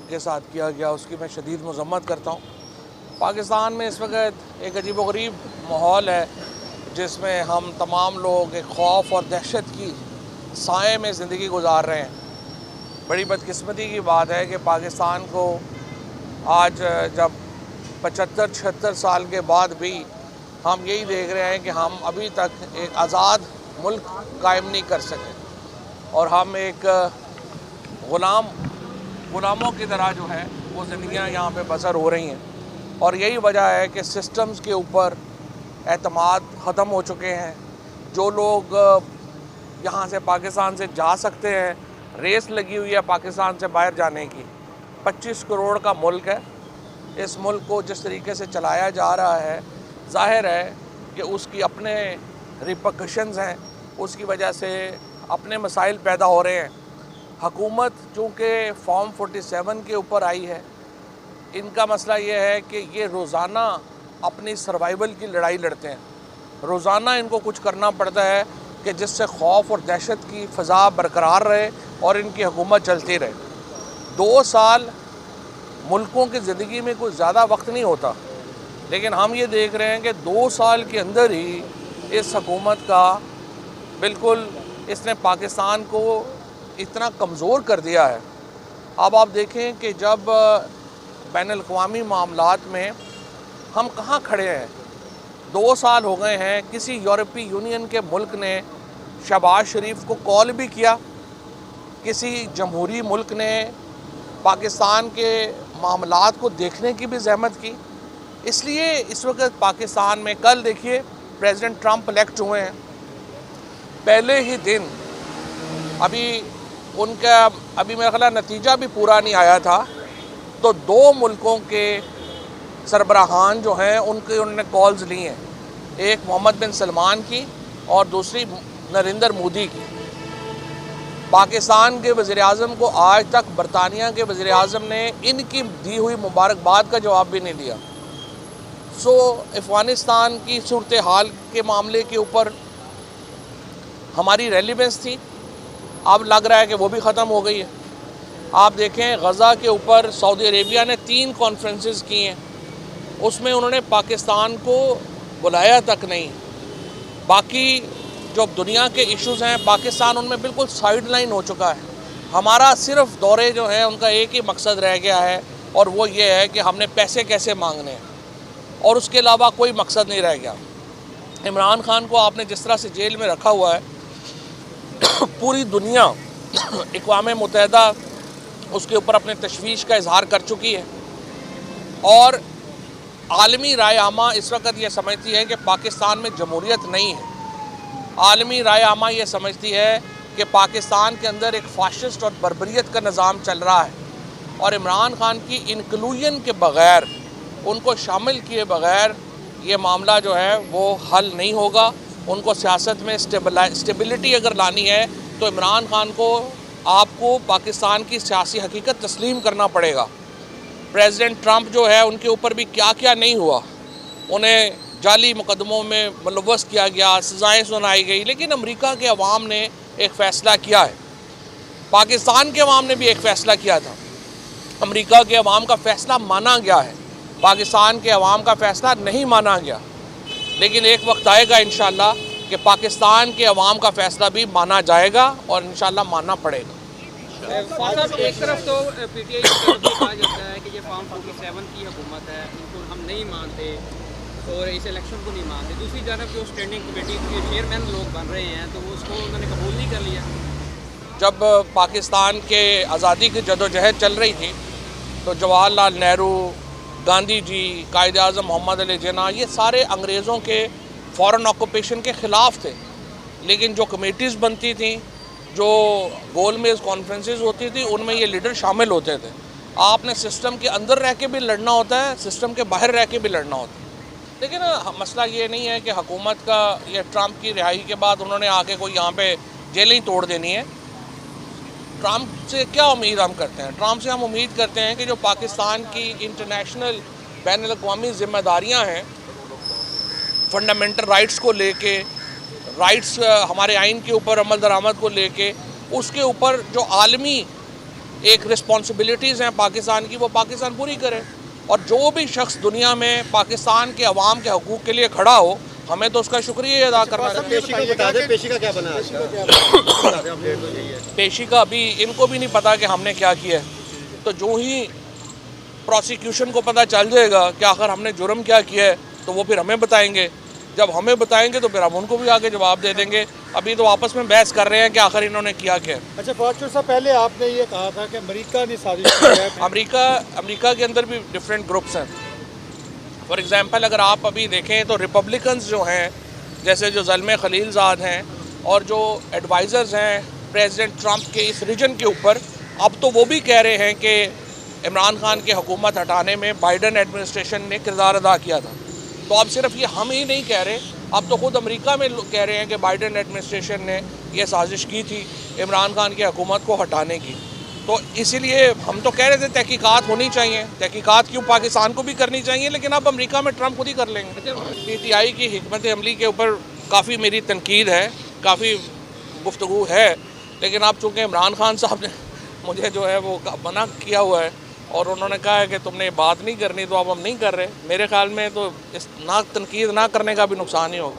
के साथ किया गया उसकी मैं शदीद मज़म्मत करता हूँ। पाकिस्तान में इस वक्त एक अजीबोगरीब माहौल है जिसमें हम तमाम लोग एक खौफ और दहशत की साए में ज़िंदगी गुजार रहे हैं। बड़ी बदकिस्मती की बात है कि पाकिस्तान को आज जब 75-76 साल के बाद भी हम यही देख रहे हैं कि हम अभी तक एक आज़ाद मुल्क कायम नहीं कर सके और हम एक ग़ुलामों की तरह जो है वो ज़िंदगियाँ यहाँ पे बसर हो रही हैं। और यही वजह है कि सिस्टम्स के ऊपर एतमाद ख़त्म हो चुके हैं। जो लोग यहाँ से पाकिस्तान से जा सकते हैं, रेस लगी हुई है पाकिस्तान से बाहर जाने की। 25 करोड़ का मुल्क है। इस मुल्क को जिस तरीके से चलाया जा रहा है, ज़ाहिर है कि उसकी अपने रिपरकशंस हैं, उसकी वजह से अपने मसाइल पैदा हो रहे हैं। हुकूमत चूँकि फॉर्म 47 के ऊपर आई है, इनका मसला ये है कि ये रोज़ाना अपनी सर्वाइवल की लड़ाई लड़ते हैं। रोज़ाना इनको कुछ करना पड़ता है कि जिससे खौफ और दहशत की फ़ज़ा बरकरार रहे और इनकी हुकूमत चलती रहे। 2 साल मुल्कों की ज़िंदगी में कोई ज़्यादा वक्त नहीं होता, लेकिन हम ये देख रहे हैं कि 2 साल के अंदर ही इस हुकूमत का बिल्कुल इसने पाकिस्तान को इतना कमज़ोर कर दिया है। अब आप देखें कि जब बैनुल-अक़वामी मामलात में हम कहाँ खड़े हैं। 2 साल हो गए हैं, किसी यूरोपीय यूनियन के मुल्क ने शहबाज शरीफ को कॉल भी किया, किसी जमहूरी मुल्क ने पाकिस्तान के मामलात को देखने की भी ज़हमत की। इसलिए इस वक्त पाकिस्तान में कल देखिए प्रेसिडेंट ट्रंप इलेक्ट हुए हैं। पहले ही दिन अभी मेरा ख्याल नतीजा भी पूरा नहीं आया था, तो 2 मुल्कों के सरबराहान जो हैं उन्होंने कॉल्स ली हैं। एक मोहम्मद बिन सलमान की और दूसरी नरेंद्र मोदी की। पाकिस्तान के वज़ीर-ए-आज़म को आज तक बरतानिया के वज़ीर-ए-आज़म ने इनकी दी हुई मुबारकबाद का जवाब भी नहीं दिया। अफ़गानिस्तान की सूरत हाल के मामले के ऊपर हमारी रेलिवेंस थी, अब लग रहा है कि वो भी ख़त्म हो गई है। आप देखें गज़ा के ऊपर सऊदी अरेबिया ने 3 कॉन्फ्रेंसेस की हैं, उसमें उन्होंने पाकिस्तान को बुलाया तक नहीं। बाकी जो दुनिया के इश्यूज़ हैं पाकिस्तान उनमें बिल्कुल साइड लाइन हो चुका है। हमारा सिर्फ दौरे जो हैं उनका एक ही मकसद रह गया है और वो ये है कि हमने पैसे कैसे मांगने हैं, और उसके अलावा कोई मकसद नहीं रह गया। इमरान खान को आपने जिस तरह से जेल में रखा हुआ है, पूरी दुनिया अक़वाम मुत्तहिदा उसके ऊपर अपने तशवीश का इजहार कर चुकी है और आलमी राय आमा इस वक्त ये समझती है कि पाकिस्तान में जमहूरियत नहीं है। आलमी राय आमा ये समझती है कि पाकिस्तान के अंदर एक फाशिस्ट और बर्बरियत का निज़ाम चल रहा है और इमरान खान की इंक्लूजन के बग़ैर, उनको शामिल किए बग़ैर ये मामला जो है वो हल नहीं होगा। उनको सियासत में स्टेबिलिटी अगर लानी है तो इमरान खान को आपको पाकिस्तान की सियासी हकीकत तस्लीम करना पड़ेगा। प्रेसिडेंट ट्रंप जो है उनके ऊपर भी क्या क्या नहीं हुआ, उन्हें जाली मुकदमों में मुलव्वस किया गया, सज़ाएँ सुनाई गई, लेकिन अमेरिका के अवाम ने एक फ़ैसला किया है। पाकिस्तान के अवाम ने भी एक फ़ैसला किया था, अमेरिका के अवाम का फ़ैसला माना गया है, पाकिस्तान के अवाम का फ़ैसला नहीं माना गया। लेकिन एक वक्त आएगा इंशाअल्लाह कि पाकिस्तान के अवाम का फ़ैसला भी माना जाएगा और इंशाअल्लाह मानना पड़ेगा। एक तरफ तो पीटीआई की तरफ से कहा जाता है कि ये फॉर्म 47 की हुकूमत है, इनको हम नहीं मानते और इस इलेक्शन को नहीं मानते। दूसरी तरफ जो स्टैंडिंग कमेटी के चेयरमैन लोग बन रहे हैं तो वो उसको उन्होंने कबूल नहीं कर लिया। जब पाकिस्तान के आज़ादी की जदोजहद चल रही थी तो जवाहरलाल नेहरू, गांधी जी, कायद-ए-आज़म मोहम्मद अली जिन्ना, ये सारे अंग्रेज़ों के फ़ॉरेन ऑक्यूपेशन के ख़िलाफ़ थे। लेकिन जो कमेटीज़ बनती थी, जो गोल मेज़ कॉन्फ्रेंसेस होती थी, उनमें ये लीडर शामिल होते थे। आपने सिस्टम के अंदर रह के भी लड़ना होता है, सिस्टम के बाहर रह के भी लड़ना होता है। लेकिन मसला ये नहीं है कि हुकूमत का ये ट्रंप की रिहाई के बाद उन्होंने आके कोई यहाँ पे जेलें ही तोड़ देनी है। ट्रंप से क्या उम्मीद हम करते हैं? ट्रंप से हम उम्मीद करते हैं कि जो पाकिस्तान की इंटरनेशनल बैनुल-अक़वामी ज़िम्मेदारियाँ हैं, फंडामेंटल राइट्स को लेके, राइट्स हमारे आइन के ऊपर अमल दरामद को लेके, उसके ऊपर जो आलमी एक रिस्पॉन्सिबिलिटीज़ हैं पाकिस्तान की, वो पाकिस्तान पूरी करे। और जो भी शख्स दुनिया में पाकिस्तान के अवाम के हकूक़ के लिए खड़ा हो, हमें तो उसका शुक्रिया अदा करना चाहिए। पेशी का क्या बना आज का? पेशी का अभी इनको भी नहीं पता कि हमने क्या किया है। तो जो ही प्रोसिक्यूशन को पता चल जाएगा कि आखिर हमने जुर्म क्या किया है, तो वो फिर हमें बताएंगे। जब हमें बताएंगे तो फिर हम उनको भी आगे जवाब दे देंगे। अभी तो आपस में बहस कर रहे हैं कि आखिर इन्होंने किया क्या। अच्छा फवाद चौधरी साहब, पहले आपने ये कहा था कि अमेरिका ने साजिश की है। अमेरिका के अंदर भी डिफरेंट ग्रुप्स हैं। फॉर एग्ज़ाम्पल अगर आप अभी देखें तो रिपब्लिकन्स जो हैं, जैसे जो ज़ल्मे खलीलज़ाद हैं और जो एडवाइज़र्स हैं प्रेसिडेंट ट्रंप के इस रीजन के ऊपर, अब तो वो भी कह रहे हैं कि इमरान खान की हुकूमत हटाने में बाइडन एडमिनिस्ट्रेशन ने किरदार अदा किया था। तो अब सिर्फ ये हम ही नहीं कह रहे, अब तो ख़ुद अमेरिका में लोग कह रहे हैं कि बाइडन एडमिनिस्ट्रेशन ने यह साजिश की थी इमरान खान की हुकूमत को हटाने की। तो इसीलिए हम तो कह रहे थे तहकीकात होनी चाहिए, तहकीकात क्यों पाकिस्तान को भी करनी चाहिए, लेकिन अब अमेरिका में ट्रंप खुद ही कर लेंगे। पीटीआई की हिकमत अमली के ऊपर काफ़ी मेरी तनकीद है, काफ़ी गुफ्तगू है, लेकिन अब चूँकि इमरान खान साहब ने मुझे जो है वो मना किया हुआ है और उन्होंने कहा है कि तुमने बात नहीं करनी, तो अब हम नहीं कर रहे। मेरे ख्याल में तो इस ना तनकीद ना करने का भी नुकसान ही होगा।